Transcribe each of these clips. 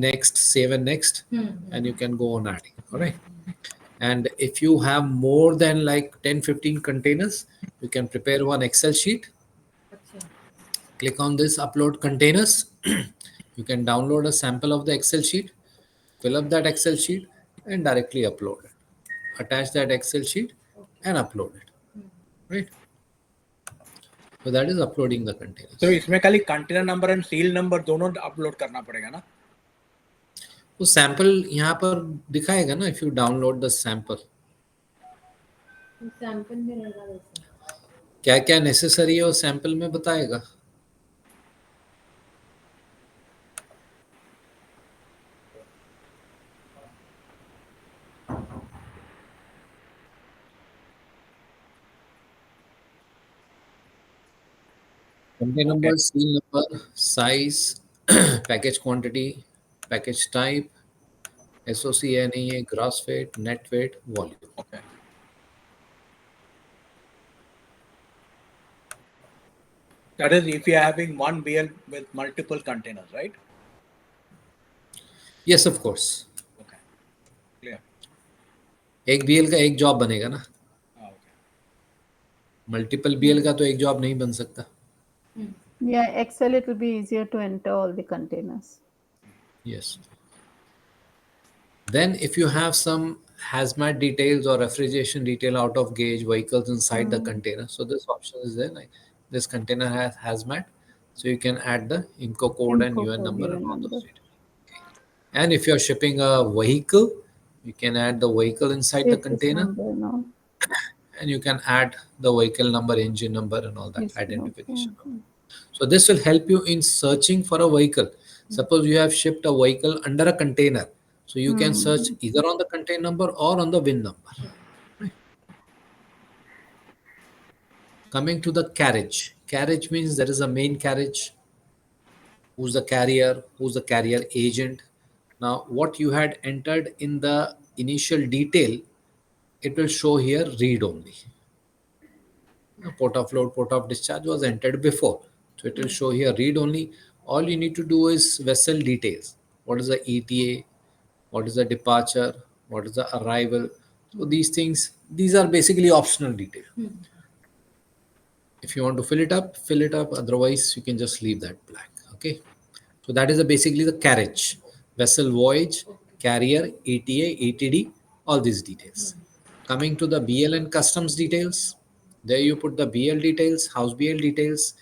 next, save and next, and you can go on adding. All right. And if you have more than like 10-15 containers, you can prepare one Excel sheet. Click on this upload containers. You can download a sample of the Excel sheet, fill up that Excel sheet, and directly upload it. Attach that Excel sheet and upload it. Right. So that is uploading the containers. तो इसमें खाली container number and seal number दोनों upload करना पड़ेगा ना? वो sample यहाँ पर दिखाएगा ना, if you download the sample में रहेगा वैसे। क्या क्या नेसेसरी है वो सैंपल में बताएगा. Container number, seal number, size, package quantity, package type, SOC, NEA, gross weight, net weight, volume. Okay. That is if you are having one BL with multiple containers, right? Yes, of course. Okay. Clear. एक BL का एक job बनेगा ना. Okay. Multiple BL का तो एक job नहीं बन सकता. Yeah, Excel, it will be easier to enter all the containers. Yes. Then if you have some hazmat details or refrigeration detail out of gauge vehicles inside the container, so this option is there. Like this container has hazmat, so you can add the INCO code and UN number and all those details. And if you're shipping a vehicle, you can add the vehicle inside the container, and you can add the vehicle number, engine number, and all that identification. So this will help you in searching for a vehicle. Suppose you have shipped a vehicle under a container, so you can search either on the container number or on the VIN number. Right. Coming to the carriage. Carriage means there is a main carriage. Who's the carrier? Who's the carrier agent? Now, what you had entered in the initial detail, it will show here read only. Port of load, port of discharge was entered before. So it will show here read only. All you need to do is vessel details. What is the ETA? What is the departure? What is the arrival? So these things, these are basically optional detail. If you want to fill it up, fill it up. Otherwise, you can just leave that blank. Okay. So that is basically the carriage, vessel voyage, carrier, ETA, ETD, all these details. Coming to the BL and customs details, there you put the BL details, house BL details,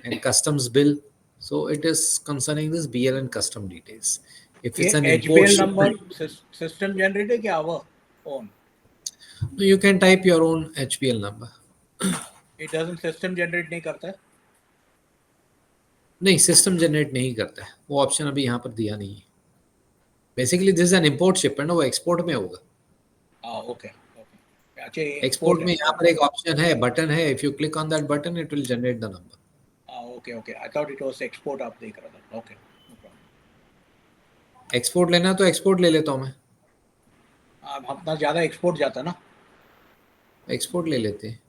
and customs bill. So it is concerning this BL and custom details. If it's an import HBL number, system generated or our own? You can type your own HBL number. It doesn't system generate नहीं करता है? नहीं, system generate नहीं करता है. वो option अभी यहाँ पर दिया नहीं है. Basically this is an import shipment, वो एक्सपोर्ट में होगा. Okay okay. अच्छा, एक्सपोर्ट में यहाँ पर एक ऑप्शन है, बटन है. If you click on that button, it will generate the number. Okay okay. I thought it was export. आप देख रहा था. Okay, no problem. एक्सपोर्ट लेना तो एक्सपोर्ट ले लेता हूँ मैं. अपना ज्यादा एक्सपोर्ट जाता ना. एक्सपोर्ट ले लेते हैं.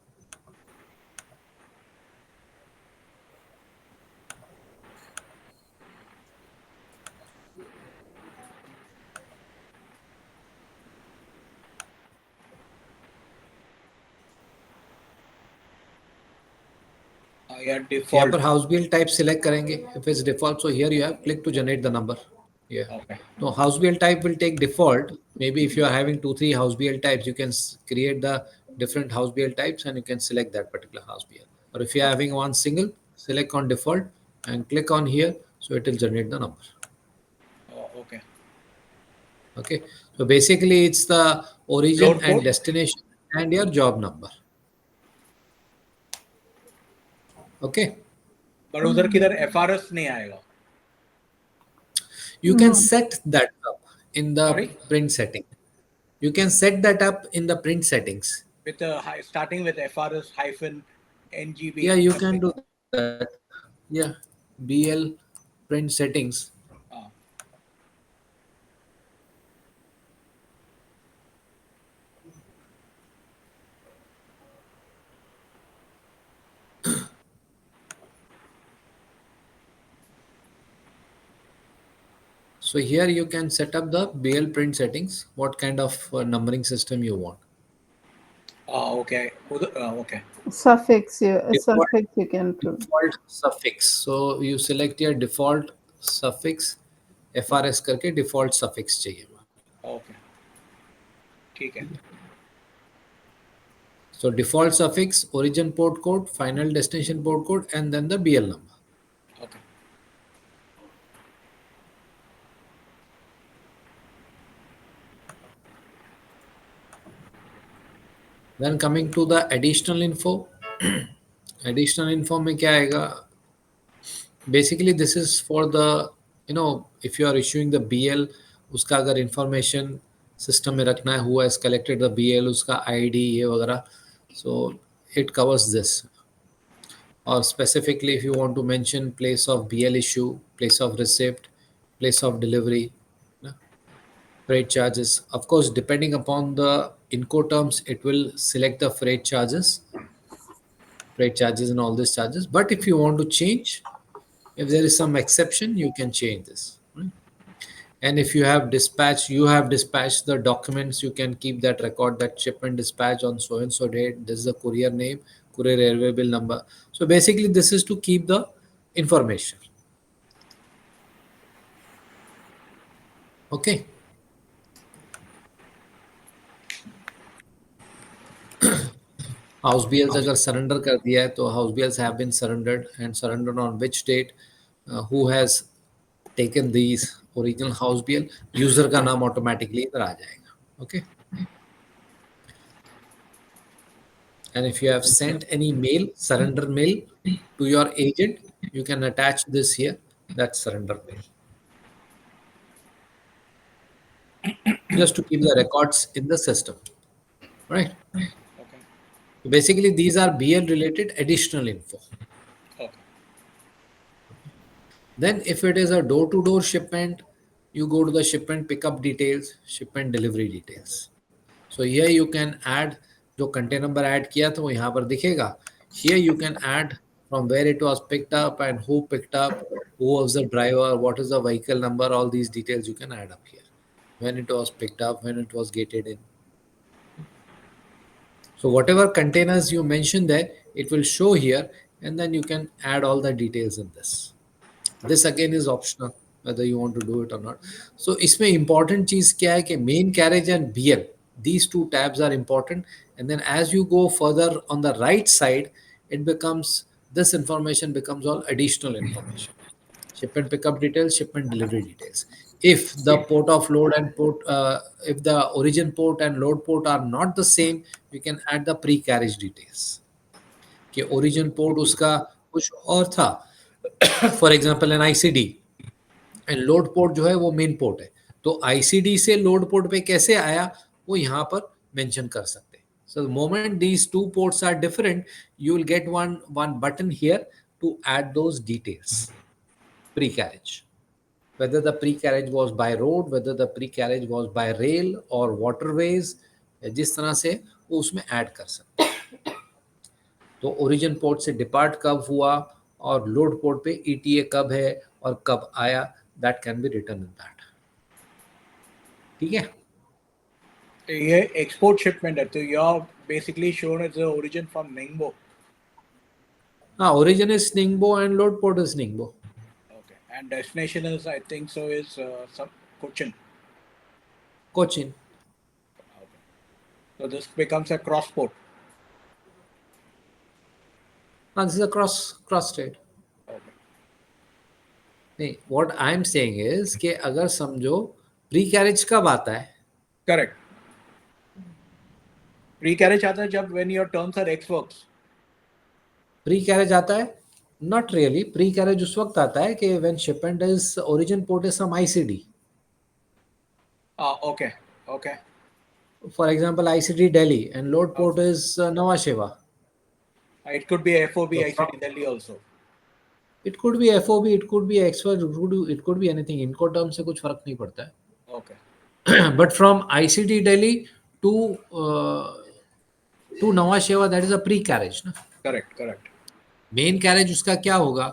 यहाँ पर हाउस बिल टाइप सिलेक्ट करेंगे. If it's default, so here you have click to generate the number. Okay. So house BL type will take default. Maybe if you are having 2-3 house BL types, you can create the different house BL types and you can select that particular house BL. Or if you are having one single, select on default and click on here, so it will generate the number. Okay. Okay. So basically, it's the origin Load and code? destination and your job number. Okay. But उधर किधर FRS नहीं आएगा. You can set that up in the print setting. You can set that up in the print settings. With starting with FRS -NGB. Yeah, you can do that. Yeah, BL print settings. So here you can set up the BL print settings, what kind of numbering system you want. Okay. Okay. Default, Suffix you can put. default suffix. So you select your default suffix, FRS करके default suffix चाहिए. Okay. ठीक है. So default suffix, origin port code, final destination port code, and then the BL number. Okay. Then coming to the additional info. Additional info में क्या आएगा? Basically this is for the, if you are issuing the BL, उसका अगर information system में रखना है, who has collected the BL, उसका ID ये वगैरह, so it covers this. Or specifically if you want to mention place of BL issue, place of receipt, place of delivery, freight charges. Of course, depending upon the Incoterms, it will select the freight charges and all these charges. But if you want to change, if there is some exception, you can change this. Right? And if you have dispatched the documents, you can keep that record, that shipment dispatch on so and so date. This is the courier name, courier airway bill number. So basically, this is to keep the information. Okay. House BLs अगर surrender कर दिया है तो house BLs have been surrendered and surrendered on which date, who has taken these original house BL, user का नाम automatically इधर आ जाएगा. Okay. And if you have sent any mail, surrender mail to your agent, you can attach this here, that surrender mail, just to keep the records in the system. Right. Okay. Basically these are BL related additional info. Okay. Then if it is a door-to-door shipment, you go to the shipment pickup details, shipment delivery details. So here you can add जो container number add किया तो वो यहाँ पर दिखेगा. Here you can add from where it was picked up and who picked up, who was the driver, what is the vehicle number, all these details you can add up here. When it was picked up, when it was gated in. So whatever containers you mentioned there, it will show here, and then you can add all the details in this. This again is optional whether you want to do it or not. So इसमें important चीज क्या है कि main carriage and BL, these two tabs are important, and then as you go further on the right side, it becomes, this information becomes all additional information. Shipment pickup details, shipment delivery details. If the port of load and if the origin port and load port are not the same, we can add the pre-carriage details. कि origin port उसका कुछ और था, for example an ICD, and load port जो है वो main port है, तो आईसीडी से लोड पोर्ट पे कैसे आया वो यहाँ पर मेंशन कर सकते हैं. So the moment these two ports are different, you will get one button here to add those details. Pre carriage, whether the pre-carriage was by road, whether the pre-carriage was by rail or waterways, जिस तरह से वो उसमें add कर सकते हैं. तो origin port से डिपार्ट कब हुआ और लोड पोर्ट पे ईटीए कब है और कब आया, that can be written in that. ठीक है. ये एक्सपोर्ट शिपमेंट है तो you are basically shown as the origin from Ningbo. हाँ, origin is Ningbo and load port is Ningbo. Okay. And destination is, I think so, is some Cochin. Cochin. Okay. So this becomes a cross port. हाँ, this is a cross state. Okay. नहीं, what I am saying is कि अगर समझो pre carriage कब आता है? Correct. Pre-carriage आता है जब when your terms are ex works. Pre carriage आता है? Not really. प्री कैरेज उस वक्त आता है कि when shipment is origin port is some ICD. Okay. Okay. For example, ICD Delhi and load port is Nhava Sheva. It could be FOB So ICT Delhi also. it could be FOB, it could be XY, it could be anything. इनको term से कुछ फर्क नहीं पड़ता है. Okay. But from ICD Delhi to Nhava Sheva, that is a pre-carriage. ना? Correct. Correct. Main carriage उसका क्या होगा?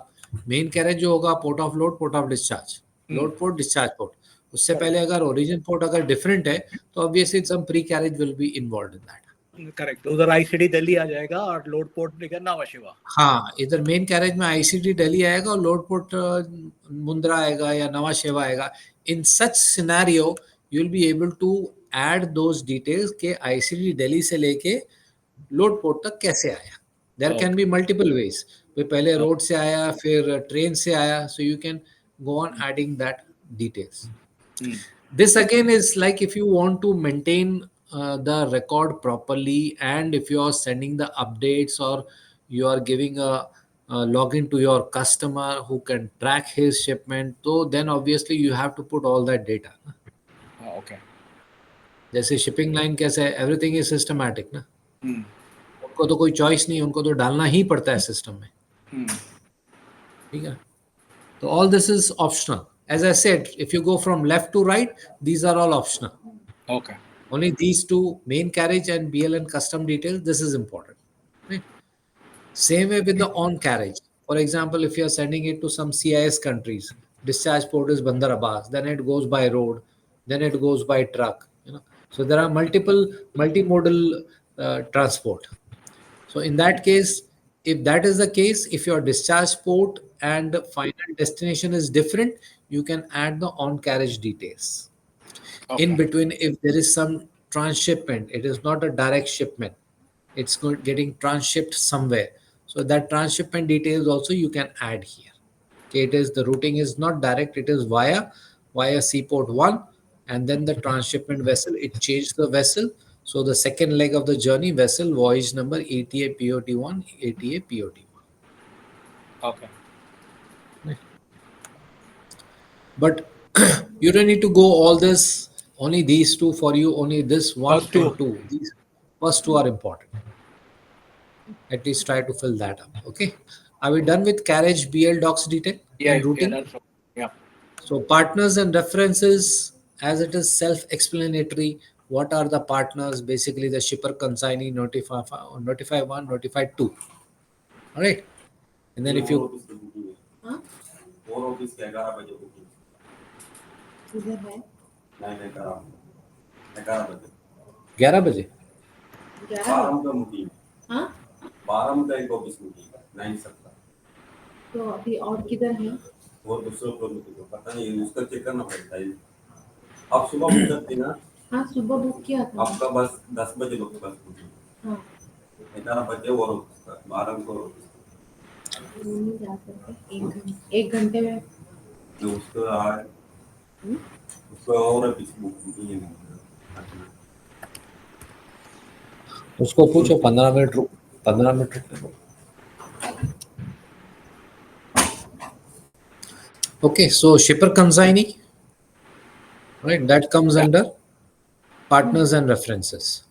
मेन कैरेज जो होगा port of load, port of discharge, load port, discharge port. उससे Correct. पहले अगर ओरिजिन पोर्ट अगर डिफरेंट है तो obviously some pre carriage will be involve in that. Correct, उधर आईसीडी दिल्ली आ जाएगा और लोड पोर्ट लेकर नावा शिवा। हाँ, इधर मेन कैरेज में आईसीडी दिल्ली आएगा और लोड पोर्ट मुंद्रा आएगा या नवा शेवा आएगा। In such scenario you will be able to add those details के आईसीडी दिल्ली से लेके लोड पोर्ट तक कैसे आया। There can okay. Be multiple ways, पहले रोड से आया फिर ट्रेन से आया, so you can go on adding that details. This again is like if you want to maintain the record properly, and if you are sending the updates or you are giving a login to your customer who can track his shipment, so then obviously you have to put all that data. Okay. जैसे shipping line कैसे है, everything is systematic ना, हम्म। उनको तो कोई choice नहीं, उनको तो डालना ही पड़ता है सिस्टम में। हम्म। ठीक है, तो all this is optional. As I said, if you go from left to right, these are all optional. Okay. Only these two, main carriage and BLN custom details, this is important. Right? Same way with the on carriage. For example, if you are sending it to some CIS countries, discharge port is Bandar Abbas, then it goes by road, then it goes by truck. So there are multiple multimodal transport. So in that case, if that is the case, if your discharge port and final destination is different, you can add the on carriage details. In okay. between, if there is some transshipment, it is not a direct shipment, it's getting transshipped somewhere, so that transshipment details also you can add here. Okay, it is the routing is not direct, it is via seaport 1, and then the transshipment vessel, it changed the vessel. So the second leg of the journey, vessel voyage number ATA POT1, ATA POT1. Okay. Right. But you don't need to go all this, only these two for you, only this one first two. and two. These first two are important. At least try to fill that up. Okay. Are we done with carriage BL docs detail या and या routing? That's या। So partners and references, as it is self-explanatory. What are the partners? Basically, the shipper, consignee, notify one, notify two. All right. And then if you हाँ? और office के 11 बजे booking किधर है? नहीं नहीं करा 11 बजे 11 बजे 12 का मीटिंग हाँ 12 का एक ऑफिस मीटिंग है 9:17 तो अभी और किधर है और दूसरे फ्लोर में तो पता नहीं उसका चेक करना पड़ता है आप सुबह बुक करते ना हाँ सुबह बुक किया था आपका बस 10 बजे बुक बस बुकिंग हाँ 11 बजे और ऑफिस का 12 को और ऑफिस नहीं जा सकते 1 घंटे में तो उसका और ऑफिस बुकिंग है उसको पूछो 15 मिनट रुक, 15 मिनट रुक। Okay, so shipper consignee, right? That comes under partners and references.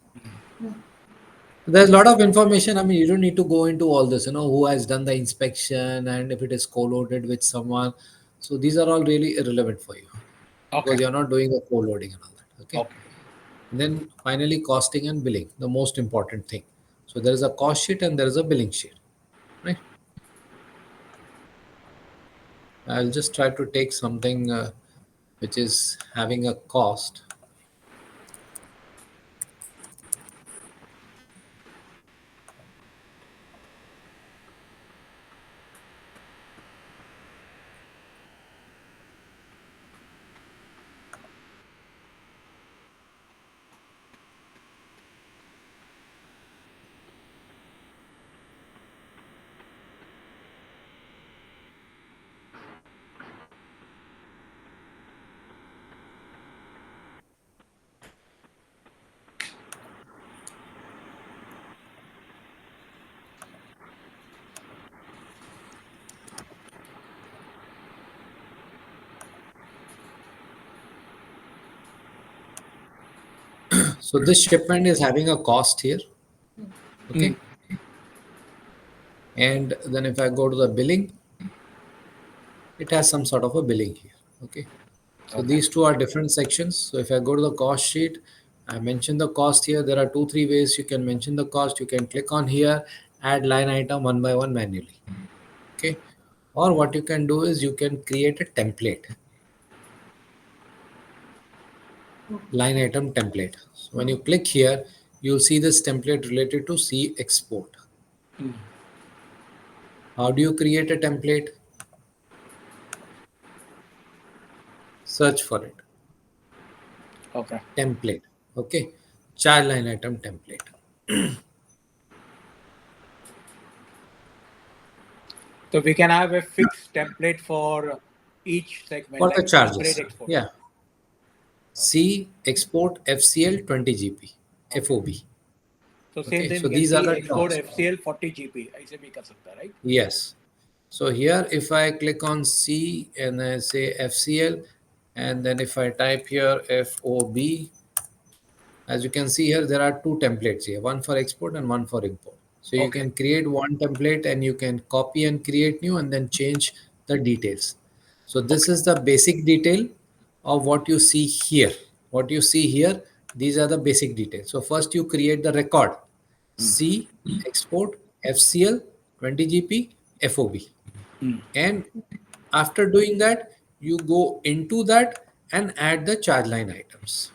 There's a lot of information. I mean, you don't need to go into all this, who has done the inspection and if it is co-loaded with someone. So these are all really irrelevant for you okay. because you're not doing a co-loading and all that. Okay. Okay. And then finally, costing and billing, the most important thing. So there is a cost sheet and there is a billing sheet, right? I'll just try to take something which is having a cost. So this shipment is having a cost here. Okay. And then if I go to the billing, it has some sort of a billing here. Okay. So Okay. these two are different sections. So if I go to the cost sheet, I mentioned the cost here. There are 2, 3 ways you can mention the cost. You can click on here, add line item one by one manually. Okay. Or what you can do is you can create a template. line item template. So when you click here, you'll see this template related to C export. How do you create a template? Search for it. Okay. Template. Okay. Child line item template. So we can have a fixed template for each segment, For the like separate charges. export. Yeah. Okay. C export FCL 20 GB. Okay. FOB. So same Okay. thing So we can these are see the export terms. FCL 40 GB. ऐसे भी कर सकता है, right? Yes. So here, if I click on C and I say FCL, and then if I type here FOB, as you can see here, there are two templates here, one for export and one for import. So you Okay. can create one template and you can copy and create new and then change the details. So this Okay. is the basic detail of what you see here. What you see here, these are the basic details. So first you create the record, C, export, FCL, 20 GP, FOB. And after doing that, you go into that and add the charge line items.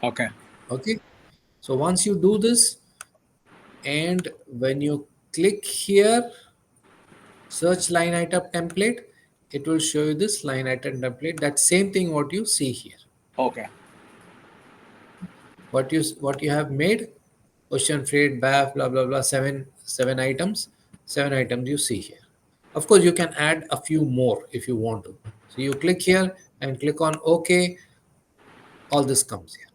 Okay. Okay. So once you do this, and when you click here, search line item template, it will show you this line item template. That same thing what you see here. Okay. What you have made, ocean freight, BAF, blah blah blah, seven items, seven items you see here. Of course, you can add a few more if you want to. So you click here and click on OK. All this comes here.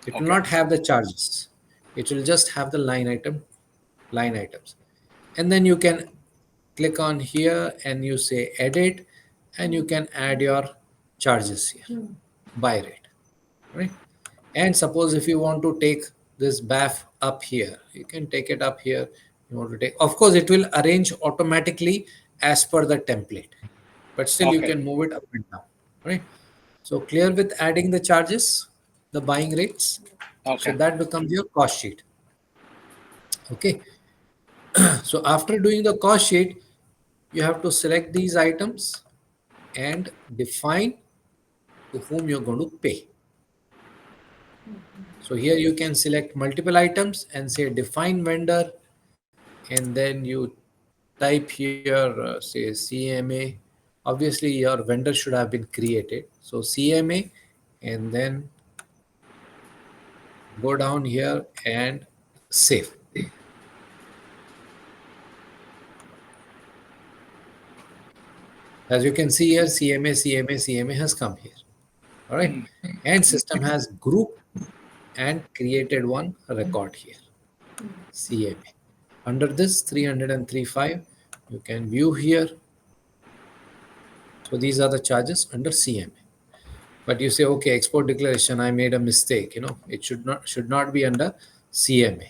It will Okay. not have the charges. It will just have the line items. And then you can click on here and you say edit and you can add your charges here, buy rate, right? And suppose if you want to take this BAF up here, you can take it up here. You want to take, of course, it will arrange automatically as per the template, but still you Okay. can move it up and down, right? So clear with adding the charges, the buying rates. So Okay. that becomes your cost sheet. Okay. So after doing the cost sheet, you have to select these items and define to whom you're going to pay. So here you can select multiple items and say define vendor, and then you type here, say CMA. Obviously, your vendor should have been created. So CMA, and then go down here and save. As you can see here, CMA has come here. All right. And system has grouped and created one record here, CMA. Under this 303.5, you can view here. So these are the charges under CMA. But you say, okay, export declaration, I made a mistake. It should not be under CMA.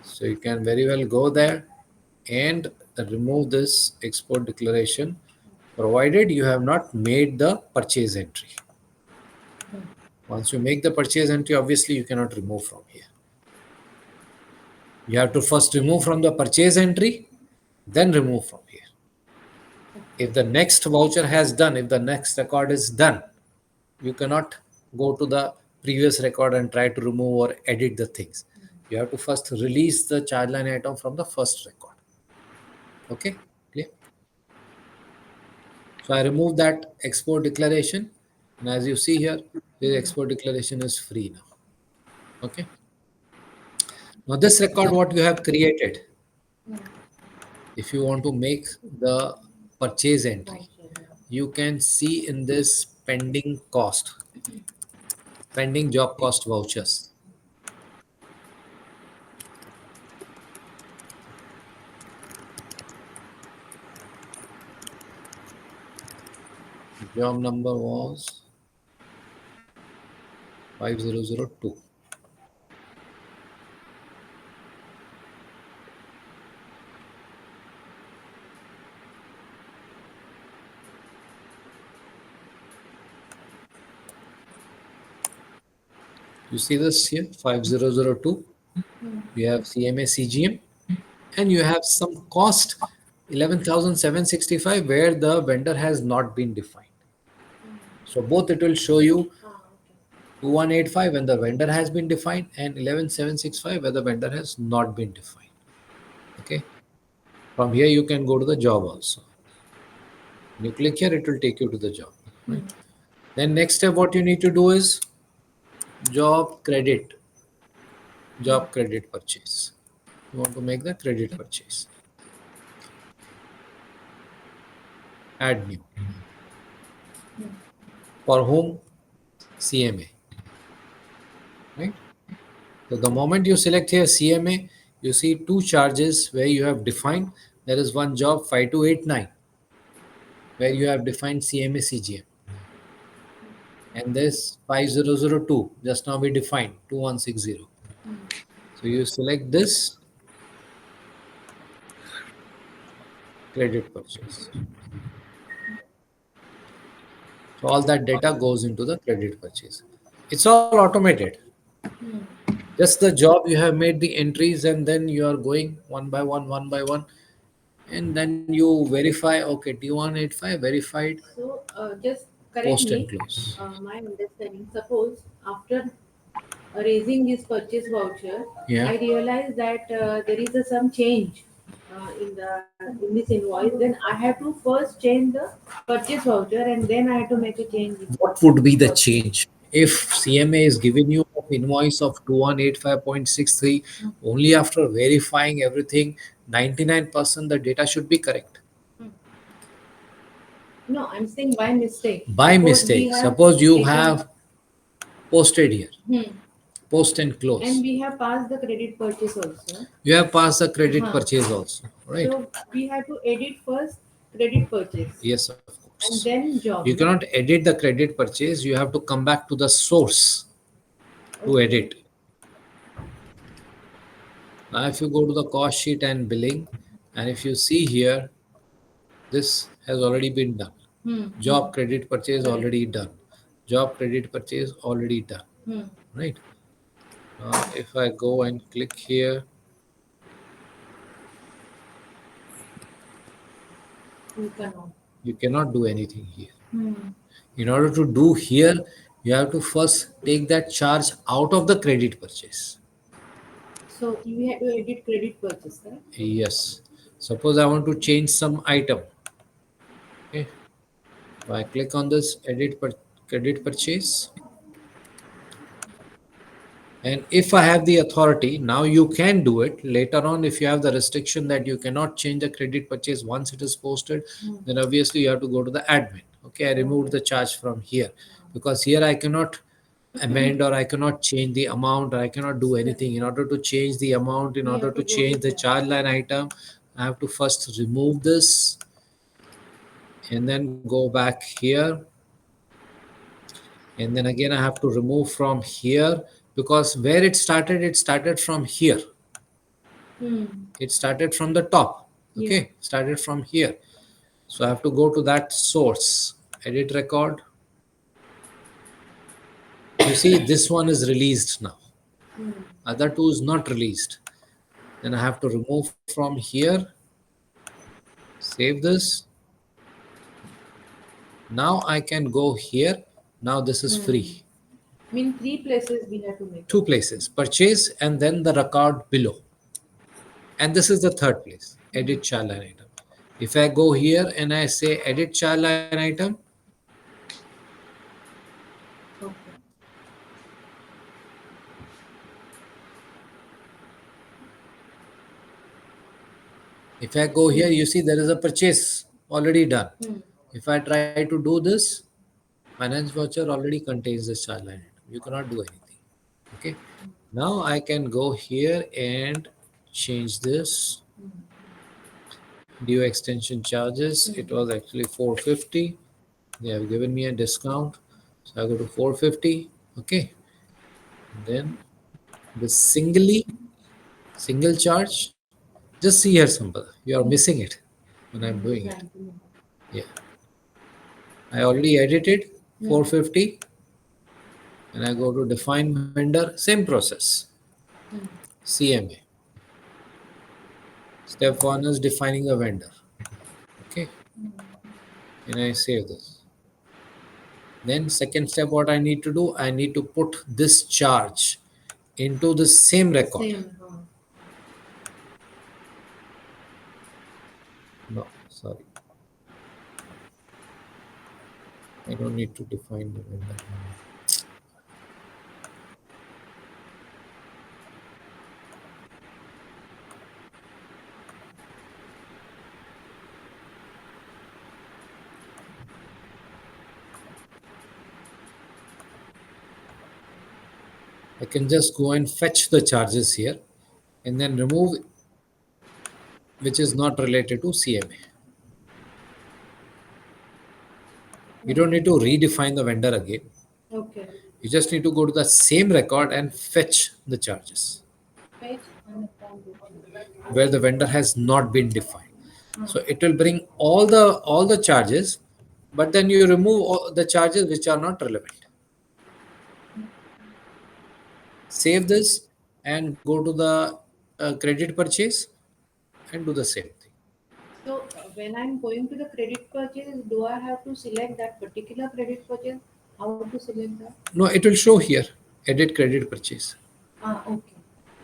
So you can very well go there and remove this export declaration, provided you have not made the purchase entry. Once you make the purchase entry, obviously you cannot remove from here. You have to first remove from the purchase entry, then remove from here. If the next voucher has done, if the next record is done, you cannot go to the previous record and try to remove or edit the things. You have to first release the charge line item from the first record. Okay, clear? So I remove that export declaration, and as you see here, the export declaration is free now. Okay. Now this record what you have created, if you want to make the purchase entry, you can see in this pending cost, pending job cost vouchers. Job number was 5002. You see this here, 5002. You have CMA CGM, and you have some cost 11,765 where the vendor has not been defined. So both it will show you 2185 when the vendor has been defined and 11765 where the vendor has not been defined. Okay. From here you can go to the job also. When you click here, it will take you to the job. Right. Then next step, what you need to do is job credit, job credit purchase. You want to make the credit purchase. Add new. For whom? CMA. Right. So the moment you select here CMA, you see two charges where you have defined. There is one job 5289 where you have defined CMA CGM. And this 5002 just now we defined 2160. So you select this credit purchase. So all that data goes into the credit purchase. It's all automated. Just the job you have made the entries and then you are going one by one, and then you verify. Okay, T185 verified. So, just correct Post and me, close. my understanding. Suppose after raising this purchase voucher, Yeah. I realize that there is some change in this invoice. Then I have to first change the purchase voucher, and then I have to make a change. What would be the change if CMA is giving you an invoice of 2185.63 only after verifying everything? 99% the data should be correct. No, I'm saying by mistake. By Suppose we mistake, have suppose you taken, have posted here, hmm, post and and close. we have passed the credit purchase also. You have passed the credit Huh. purchase also, right? So we have to edit first credit purchase Yes, of and course. then You job. cannot No? edit the credit purchase. You have to come back to the source to Okay. edit. Now, if you go to the cost sheet and billing, and if you see here, this has already been done. Job credit purchase Correct. already done. Job credit purchase already done. Hmm. Right. Now, if I go and click here, You cannot. you cannot do anything here. Hmm. In order to do here, you have to first take that charge out of the credit purchase. So you have to edit credit purchase, correct? Yes. Suppose I want to change some item. Okay. So I click on this credit purchase. And if I have the authority, now you can do it. Later on, if you have the restriction that you cannot change the credit purchase once it is posted, then obviously you have to go to the admin. Okay, I removed the charge from here because here I cannot amend or I cannot change the amount or I cannot do anything. In order to change the amount, in We order have to to go to change the there. charge line item, I have to first remove this and then go back here. And then again, I have to remove from here because where it started from here. Hmm. It started from the top. Yeah. Okay, started from here. So I have to go to that source, edit record. You see, this one is released now. Hmm. Other two is not released. Then I have to remove from here, save this. Now I can go here. Now this is free. Mean three places we have to make Two it. places, purchase and then the record below. And this is the third place, edit child line item. If I go here and I say edit child line item, Okay. if I go here, you see there is a purchase already done. Hmm. If I try to do this, finance voucher already contains the child line item. You cannot do anything. Okay. Now I can go here and change this. Due extension charges. It was actually 450. They have given me a discount. So I go to 450. Okay. Then the single charge. Just see here, Sampad. You are missing it when I'm doing it. Trying to make Yeah. I already edited 450 and I go to define vendor, same process. CMA. Step one is defining the vendor. Okay. And I save this. Then second step, what I need to do, I need to put this charge into the same record. Same. No, sorry. I don't need to define the vendor. I can just go and fetch the charges here and then remove which is not related to CMA. You don't need to redefine the vendor again. Okay. You just need to go to the same record and fetch the charges Page and foundation. where the vendor has not been defined. So it will bring all the charges, but then you remove all the charges which are not relevant. Save this and go to the credit purchase and do the same thing. So when I'm going to the credit purchase, do I have to select that particular credit purchase? How to select that? No, it will show here, edit credit purchase. Okay.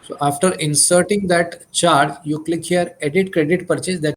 So after inserting that charge, you click here, edit credit purchase. That